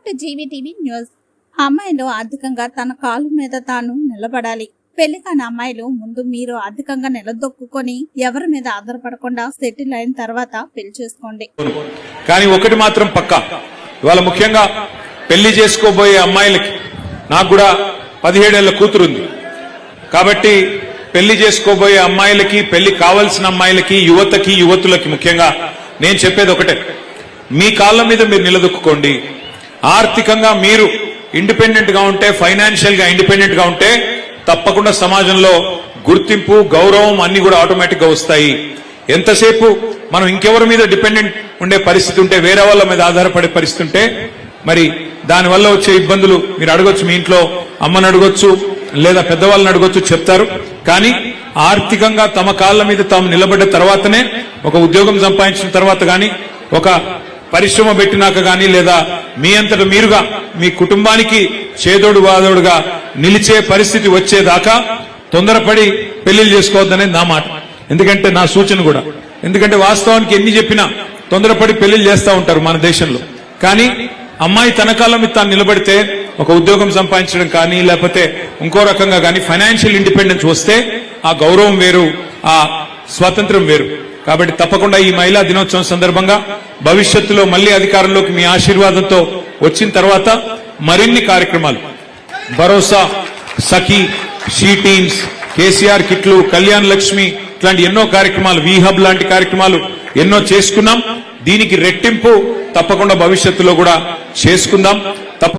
Welcome to జీవీటీవీ news. అమ్మాయిలు ఆర్థికంగా తన కాలు మీద తాను నిలబడాలి. పెళ్లి కాని అమ్మాయిలు ముందు మీరు ఆర్థికంగా నిలదొక్కుని ఎవరి మీద ఆధారపడకుండా సెటిల్ అయిన తర్వాత పెళ్లి చేసుకోండి. కానీ ఒకటి మాత్రం పక్కా, ఇవాళ ముఖ్యంగా పెళ్లి చేసుకోబోయే అమ్మాయిలకి, నాకు కూడా 17 ఏళ్ల కూతురుంది కాబట్టి పెళ్లి చేసుకోబోయే అమ్మాయిలకి, పెళ్లి కావాల్సిన అమ్మాయిలకి, యువతకి, యువతులకి ముఖ్యంగా నేను చెప్పేది ఒకటే, మీ కాళ్ళ మీద మీరు నిలదొక్కుకోండి. ఆర్థికంగా మీరు ఇండిపెండెంట్ గా ఉంటే, ఫైనాన్షియల్ గా ఇండిపెండెంట్ గా ఉంటే తప్పకుండా సమాజంలో గుర్తింపు, గౌరవం అన్ని కూడా ఆటోమేటిక్ గా వస్తాయి. ఎంతసేపు మనం ఇంకెవరి మీద డిపెండెంట్ ఉండే పరిస్థితి ఉంటే, వేరే వాళ్ళ మీద ఆధారపడే పరిస్థితి ఉంటే, మరి దానివల్ల వచ్చే ఇబ్బందులు మీరు అడగొచ్చు, మీ ఇంట్లో అమ్మని అడగొచ్చు, లేదా పెద్దవాళ్ళని అడగొచ్చు, చెప్తారు. కానీ ఆర్థికంగా తమ కాళ్ళ మీద తాము నిలబడ్డ తర్వాతనే, ఒక ఉద్యోగం సంపాదించిన తర్వాత గాని, ఒక పరిశ్రమ పెట్టినాక గాని, లేదా మీ అంతట మీరుగా మీ కుటుంబానికి చేదోడు వాదోడుగా నిలిచే పరిస్థితి వచ్చేదాకా తొందరపడి పెళ్లిళ్ళు చేసుకోవద్దనేది నా మాట. ఎందుకంటే నా సూచన కూడా, ఎందుకంటే వాస్తవానికి ఎన్ని చెప్పినా తొందరపడి పెళ్లిళ్ళు చేస్తూ ఉంటారు మన దేశంలో. కానీ అమ్మాయి తన కాలం మీద తాను నిలబడితే, ఒక ఉద్యోగం సంపాదించడం కానీ, లేకపోతే ఇంకో రకంగా కానీ ఫైనాన్షియల్ ఇండిపెండెన్స్ వస్తే ఆ గౌరవం వేరు, ఆ స్వాతంత్ర్యం వేరు. కాబట్టి తప్పకుండా ఈ మహిళా దినోత్సవం సందర్భంగా భవిష్యత్తులో మళ్లీ అధికారంలోకి మీ ఆశీర్వాదంతో వచ్చిన తర్వాత మరిన్ని కార్యక్రమాలు, భరోసా, సఖీ, షీ టీమ్స్, కేసీఆర్ కిట్లు, కళ్యాణ్ లక్ష్మి ఇట్లాంటి ఎన్నో కార్యక్రమాలు, వీహబ్ లాంటి కార్యక్రమాలు ఎన్నో చేసుకున్నాం. దీనికి రెట్టింపు తప్పకుండా భవిష్యత్తులో కూడా చేసుకుందాం.